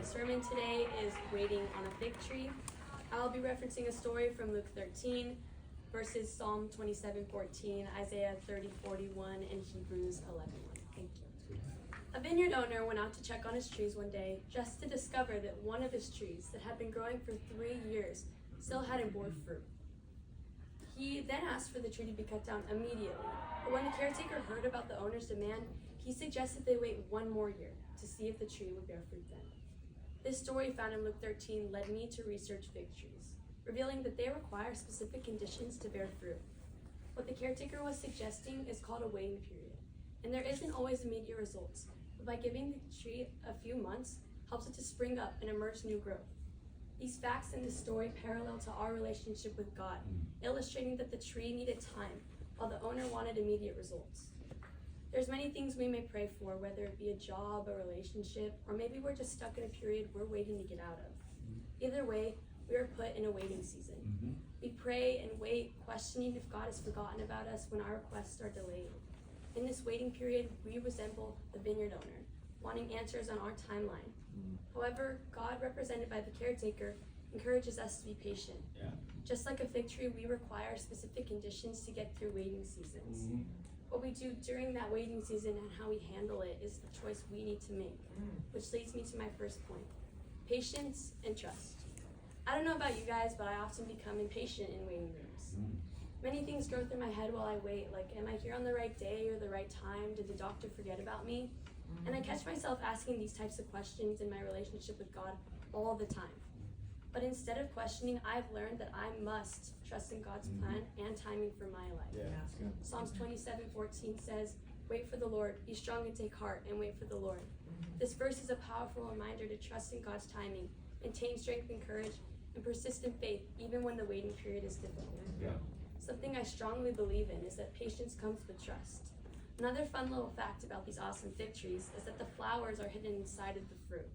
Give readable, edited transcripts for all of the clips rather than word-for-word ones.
sermon today is Waiting on a Fig Tree. I'll be referencing a story from Luke 13, verses Psalm 27:14, Isaiah 30:41, and Hebrews 11:1. Thank you. A vineyard owner went out to check on his trees one day just to discover that one of his trees that had been growing for 3 years still hadn't borne fruit. He then asked for the tree to be cut down immediately, but when the caretaker heard about the owner's demand, he suggested they wait 1 more year to see if the tree would bear fruit then. This story found in Luke 13 led me to research fig trees, revealing that they require specific conditions to bear fruit. What the caretaker was suggesting is called a waiting period, and there isn't always immediate results, but by giving the tree a few months helps it to spring up and emerge new growth. These facts in this story parallel to our relationship with God, illustrating that the tree needed time, while the owner wanted immediate results. There's many things we may pray for, whether it be a job, a relationship, or maybe we're just stuck in a period we're waiting to get out of. Either way, we are put in a waiting season. We pray and wait, questioning if God has forgotten about us when our requests are delayed. In this waiting period, we resemble the vineyard owner, wanting answers on our timeline. However, God, represented by the caretaker, encourages us to be patient. Just like a fig tree, we require specific conditions to get through waiting seasons. What we do during that waiting season and how we handle it is the choice we need to make, which leads me to my first point: patience and trust. I don't know about you guys, but I often become impatient in waiting rooms. Many things go through my head while I wait, like, am I here on the right day or the right time? Did the doctor forget about me? And I catch myself asking these types of questions in my relationship with God all the time. But instead of questioning, I've learned that I must trust in God's plan and timing for my life. Psalms 27:14 says, "Wait for the Lord, be strong and take heart, and wait for the Lord." This verse is a powerful reminder to trust in God's timing, maintain strength and courage, and persistent faith even when the waiting period is difficult. Something I strongly believe in is that patience comes with trust. Another fun little fact about these awesome fig trees is that the flowers are hidden inside of the fruit.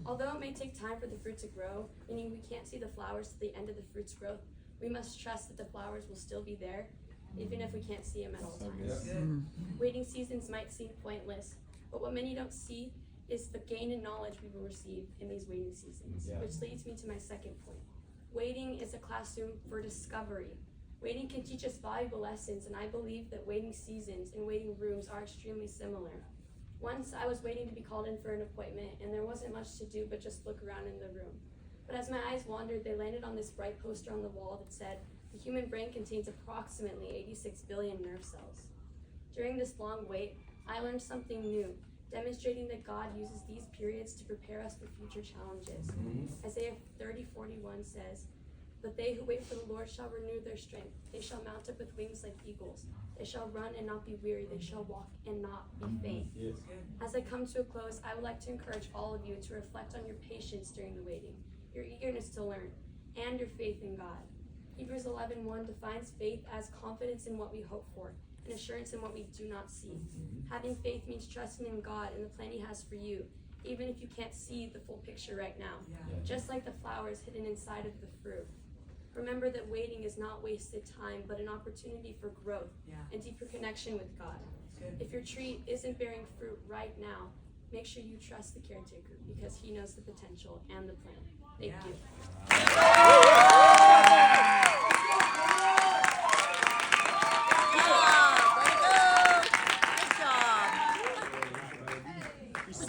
Although it may take time for the fruit to grow, meaning we can't see the flowers to the end of the fruit's growth, we must trust that the flowers will still be there, even if we can't see them at all times. Waiting seasons might seem pointless, but what many don't see is the gain in knowledge we will receive in these waiting seasons, which leads me to my second point. Waiting is a classroom for discovery. Waiting can teach us valuable lessons, and I believe that waiting seasons and waiting rooms are extremely similar. Once I was waiting to be called in for an appointment, and there wasn't much to do but just look around in the room. But as my eyes wandered, they landed on this bright poster on the wall that said, "The human brain contains approximately 86 billion nerve cells." During this long wait, I learned something new, demonstrating that God uses these periods to prepare us for future challenges. Isaiah 30:41 says, "But they who wait for the Lord shall renew their strength. They shall mount up with wings like eagles. They shall run and not be weary. They shall walk and not be faint." As I come to a close, I would like to encourage all of you to reflect on your patience during the waiting, your eagerness to learn, and your faith in God. Hebrews 11:1 defines faith as confidence in what we hope for and assurance in what we do not see. Having faith means trusting in God and the plan He has for you, even if you can't see the full picture right now, just like the flowers hidden inside of the fruit. Remember that waiting is not wasted time, but an opportunity for growth and deeper connection with God. If your tree isn't bearing fruit right now, make sure you trust the caretaker because he knows the potential and the plan. Thank you.